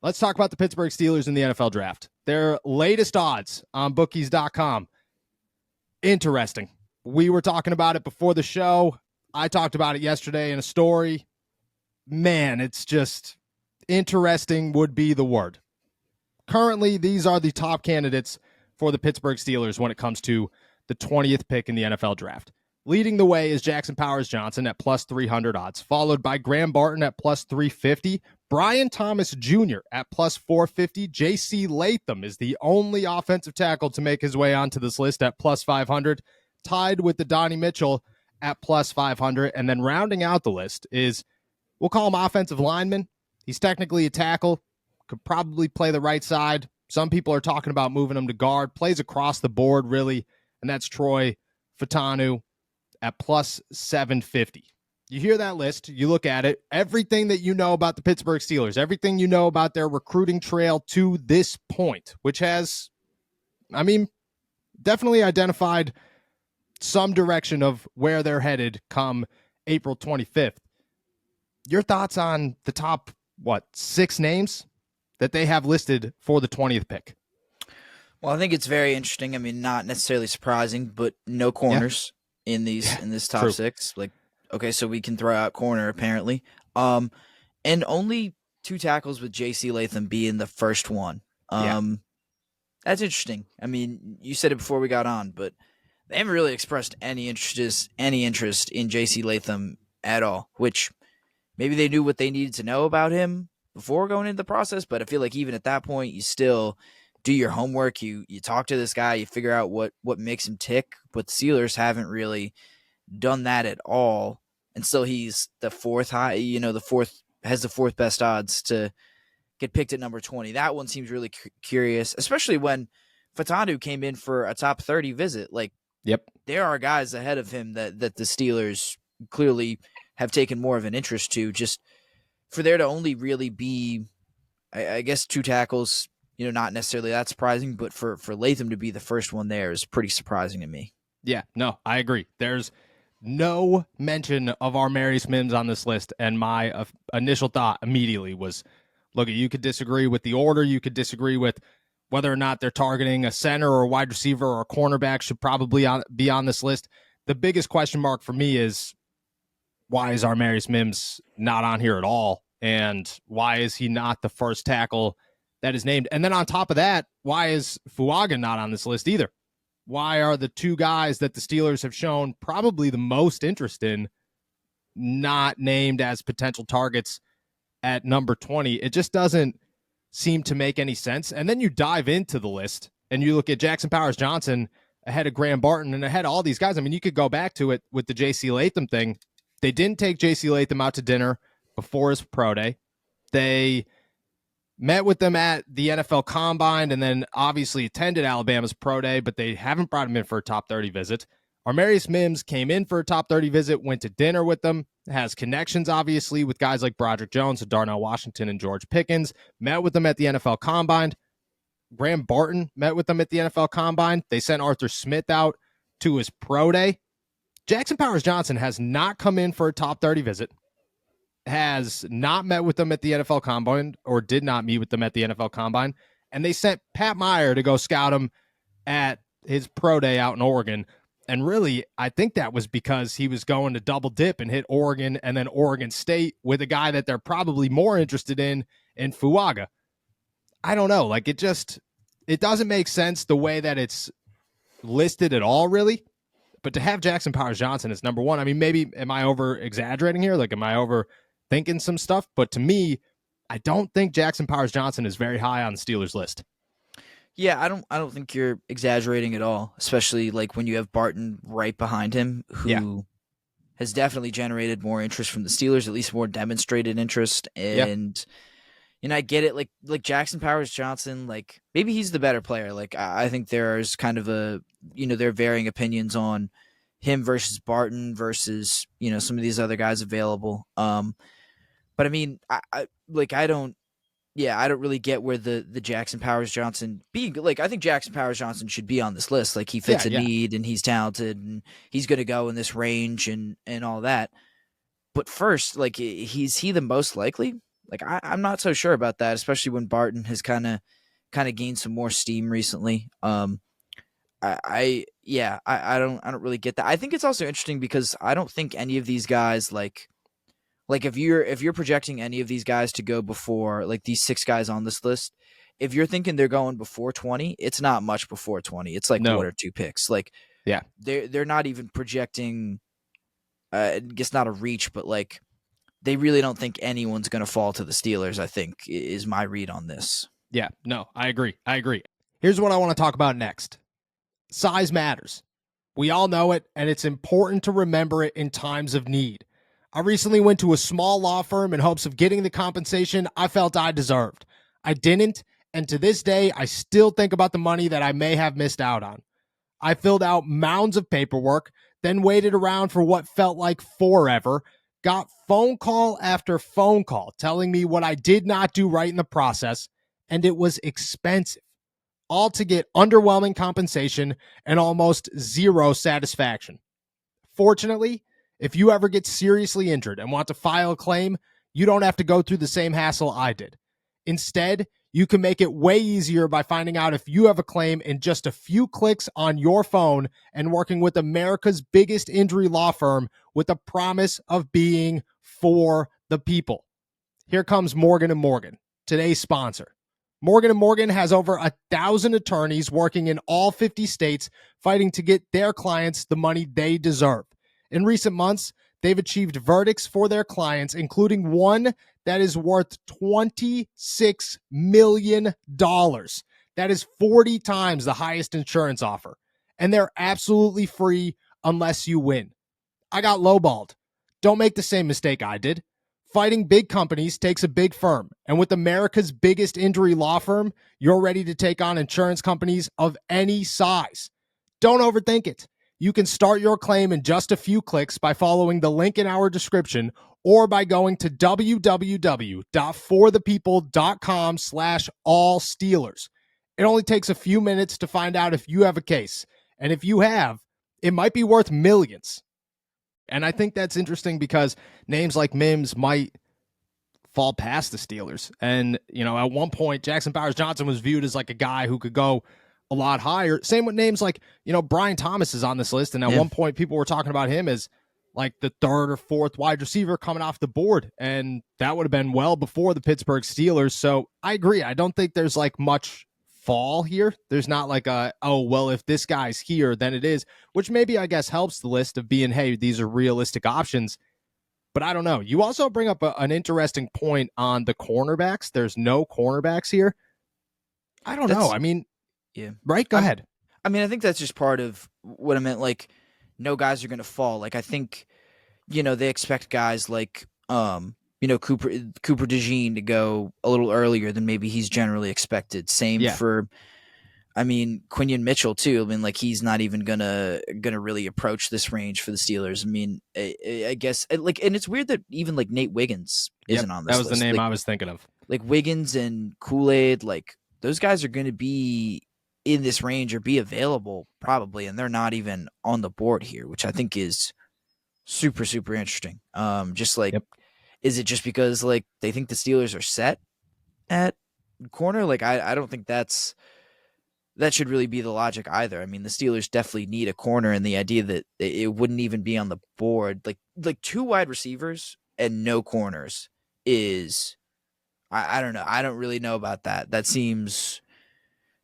Let's talk about the Pittsburgh Steelers in the NFL draft. Their latest odds on bookies.com. Interesting. We were talking about it before the show. I talked about it yesterday in a story. Man, it's just interesting would be the word. Currently, these are the top candidates for the Pittsburgh Steelers when it comes to the 20th pick in the NFL draft. Leading the way is Jackson Powers Johnson at plus 300 odds, followed by Graham Barton at plus 350, Brian Thomas Jr. at plus 450. J.C. Latham is the only offensive tackle to make his way onto this list at plus 500, tied with the Donnie Mitchell at plus 500. And then rounding out the list is, we'll call him offensive lineman. He's technically a tackle, could probably play the right side. Some people are talking about moving him to guard, plays across the board, really, and that's Troy Fautanu at plus 750. You hear that list, you look at it, everything that you know about the Pittsburgh Steelers, everything you know about their recruiting trail to this point, which has, definitely identified some direction of where they're headed come April 25th. Your thoughts on the top, 6 names that they have listed for the 20th pick? Well, I think it's very interesting. Not necessarily surprising, but no corners in this top True. 6. Okay, so we can throw out corner apparently. And only 2 tackles with J.C. Latham being the first one. That's interesting. You said it before we got on, but they haven't really expressed any interest in J.C. Latham at all, which maybe they knew what they needed to know about him before going into the process, but I feel like even at that point, you still do your homework. You talk to this guy, you figure out what makes him tick, but the Steelers haven't really done that at all. And still he's the fourth has the fourth best odds to get picked at number 20. That one seems really curious, especially when Fautanu came in for a top 30 visit. There are guys ahead of him that the Steelers clearly have taken more of an interest to, just for there to only really be, I guess, 2 tackles, not necessarily that surprising, but for Latham to be the first one there is pretty surprising to me. Yeah, no, I agree. There's no mention of Armarius Mims on this list, and my initial thought immediately was, look, you could disagree with the order, you could disagree with whether or not they're targeting a center or a wide receiver or a cornerback should probably be on this list. The biggest question mark for me is, why is Armarius Mims not on here at all? And why is he not the first tackle that is named? And then on top of that, why is Fuaga not on this list either? Why are the 2 guys that the Steelers have shown probably the most interest in not named as potential targets at number 20? It just doesn't seem to make any sense. And then you dive into the list and you look at Jackson Powers Johnson ahead of Graham Barton and ahead of all these guys. You could go back to it with the J.C. Latham thing. They didn't take J.C. Latham out to dinner before his pro day. They met with them at the NFL Combine and then obviously attended Alabama's pro day, but they haven't brought him in for a top 30 visit. Armarius Mims came in for a top 30 visit, went to dinner with them, has connections, obviously, with guys like Broderick Jones, Darnell Washington, and George Pickens, met with them at the NFL Combine. Graham Barton met with them at the NFL Combine. They sent Arthur Smith out to his pro day. Jackson Powers Johnson has not come in for a top 30 visit, has not met with them at the NFL Combine, or did not meet with them at the NFL Combine, and they sent Pat Meyer to go scout him at his pro day out in Oregon. And really, I think that was because he was going to double dip and hit Oregon and then Oregon State with a guy that they're probably more interested in Fuaga. I don't know. It doesn't make sense the way that it's listed at all, really. But to have Jackson Powers Johnson as number 1, maybe am I over exaggerating here? Am I overthinking some stuff? But to me, I don't think Jackson Powers Johnson is very high on the Steelers list. Yeah, I don't think you're exaggerating at all, especially when you have Barton right behind him, who has definitely generated more interest from the Steelers, at least more demonstrated interest. And I get it, like Jackson Powers Johnson, maybe he's the better player. I think there's kind of there are varying opinions on him versus Barton versus some of these other guys available. But I don't really get where the Jackson Powers Johnson being I think Jackson Powers Johnson should be on this list. He fits a need and he's talented and he's going to go in this range and all that. But first, is he the most likely? Like I'm not so sure about that, especially when Barton has kind of gained some more steam recently. I don't really get that. I think it's also interesting because I don't think any of these guys like if you're projecting any of these guys to go before like these 6 guys on this list, if you're thinking they're going before 20, it's not much before 20. It's like No. one or two picks. Like Yeah. they're not even projecting I guess not a reach, but like they really don't think anyone's going to fall to the Steelers, I think is my read on this. Yeah. No, I agree. Here's what I want to talk about next. Size matters. We all know it, and it's important to remember it in times of need. I recently went to a small law firm in hopes of getting the compensation I felt I deserved. I didn't, and to this day, I still think about the money that I may have missed out on. I filled out mounds of paperwork, then waited around for what felt like forever, got phone call after phone call telling me what I did not do right in the process, and it was expensive. All to get underwhelming compensation and almost zero satisfaction. Fortunately, if you ever get seriously injured and want to file a claim, you don't have to go through the same hassle I did. Instead, you can make it way easier by finding out if you have a claim in just a few clicks on your phone and working with America's biggest injury law firm with the promise of being for the people. Here comes Morgan & Morgan, today's sponsor. Morgan & Morgan has over 1,000 attorneys working in all 50 states fighting to get their clients the money they deserve. In recent months, they've achieved verdicts for their clients, including one that is worth $26 million. That is 40 times the highest insurance offer. And they're absolutely free unless you win. I got lowballed. Don't make the same mistake I did. Fighting big companies takes a big firm, and with America's biggest injury law firm, you're ready to take on insurance companies of any size. Don't overthink it. You can start your claim in just a few clicks by following the link in our description or by going to www.forthepeople.com/allsteelers. It only takes a few minutes to find out if you have a case, and if you have, it might be worth millions. And I think that's interesting because names like Mims might fall past the Steelers. And, at one point, Jackson Powers Johnson was viewed as like a guy who could go a lot higher. Same with names like, Brian Thomas is on this list. And at one point, people were talking about him as like the third or fourth wide receiver coming off the board. And that would have been well before the Pittsburgh Steelers. So I agree. I don't think there's like much fall here. There's not like if this guy's here, then it is, which maybe I guess helps the list of being, hey, these are realistic options. But I don't know. You also bring up an interesting point on the cornerbacks. There's no cornerbacks here. I don't know. I mean, yeah. Right? Go ahead. I mean, I think that's just part of what I meant. Like, no guys are going to fall. Like, I think, they expect guys like, Cooper DeJean to go a little earlier than maybe he's generally expected. Same for, Quinion Mitchell too. I mean, like he's not even gonna really approach this range for the Steelers. I mean, I guess like, and it's weird that even like Nate Wiggins isn't on this. That was list. The name like, I was thinking of. Like Wiggins and Kool-Aid, like those guys are going to be in this range or be available probably, and they're not even on the board here, which I think is super, super interesting. Just like. Yep. Is it just because like they think the Steelers are set at corner? Like I don't think that should really be the logic either. I mean, the Steelers definitely need a corner, and the idea that it wouldn't even be on the board, like 2 wide receivers and no corners is, I don't know. I don't really know about that. That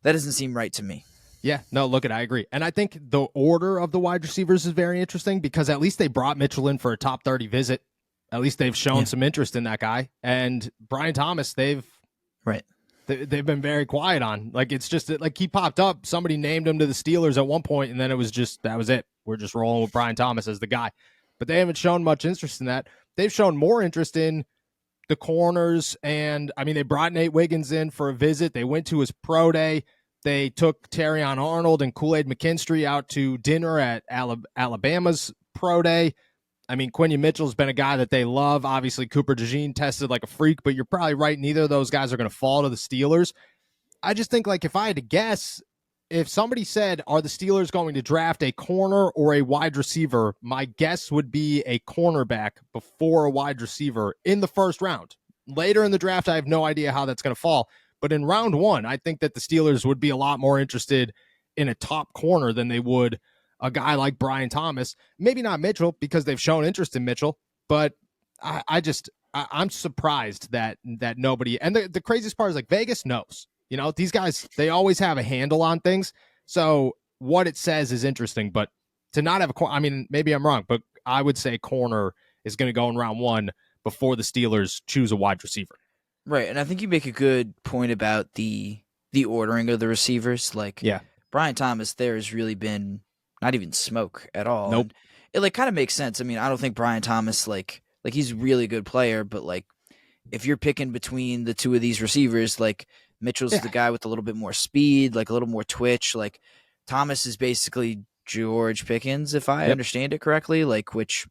doesn't seem right to me. Yeah, no, look, I agree. And I think the order of the wide receivers is very interesting because at least they brought Mitchell in for a top 30 visit. At least they've shown some interest in that guy. And Brian Thomas, they've been very quiet on. Like, it's just like he popped up. Somebody named him to the Steelers at one point, and then it was just, that was it. We're just rolling with Brian Thomas as the guy. But they haven't shown much interest in that. They've shown more interest in the corners. And, I mean, they brought Nate Wiggins in for a visit. They went to his pro day. They took Terrion Arnold and Kool-Aid McKinstry out to dinner at Alabama's pro day. I mean, Quinion Mitchell's been a guy that they love. Obviously, Cooper DeJean tested like a freak, but you're probably right. Neither of those guys are going to fall to the Steelers. I just think, like, if I had to guess, if somebody said, are the Steelers going to draft a corner or a wide receiver, my guess would be a cornerback before a wide receiver in the first round. later in the draft, I have no idea how that's going to fall. But in round one, I think that the Steelers would be a lot more interested in a top corner than they would a guy like Brian Thomas. Maybe not Mitchell, because they've shown interest in Mitchell, but I'm surprised that nobody. And the craziest part is, like, Vegas knows. You know, these guys, they always have a handle on things. So what it says is interesting, but to not have a corner, I mean, maybe I'm wrong, but I would say corner is going to go in round one before the Steelers choose a wide receiver. Right, and I think you make a good point about the ordering of the receivers. Like, Yeah. Brian Thomas, there has really been not even smoke at all. Nope. And it like kind of makes sense. I mean, I don't think Brian Thomas like he's a really good player, but like if you're picking between the two of these receivers, like Mitchell's the guy with a little bit more speed, like a little more twitch. Like Thomas is basically George Pickens, if I understand it correctly. Like, which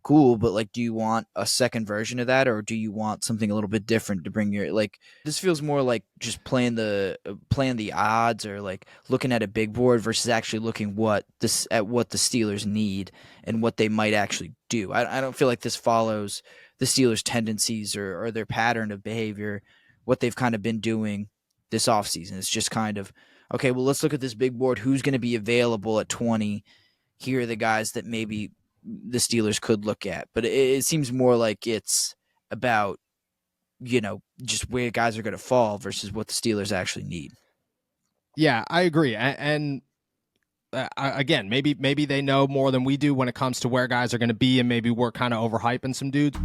cool, but like, do you want a second version of that, or do you want something a little bit different to bring your like? This feels more like just playing the odds, or like looking at a big board versus actually looking at what the Steelers need and what they might actually do. I don't feel like this follows the Steelers' tendencies or their pattern of behavior, what they've kind of been doing this offseason. It's just kind of, okay, well, let's look at this big board. Who's going to be available at 20? Here are the guys that maybe the Steelers could look at. But it seems more like it's about, you know, just where guys are going to fall versus what the Steelers actually need. Yeah, I agree. And again, maybe they know more than we do when it comes to where guys are going to be, and maybe we're kind of overhyping some dudes.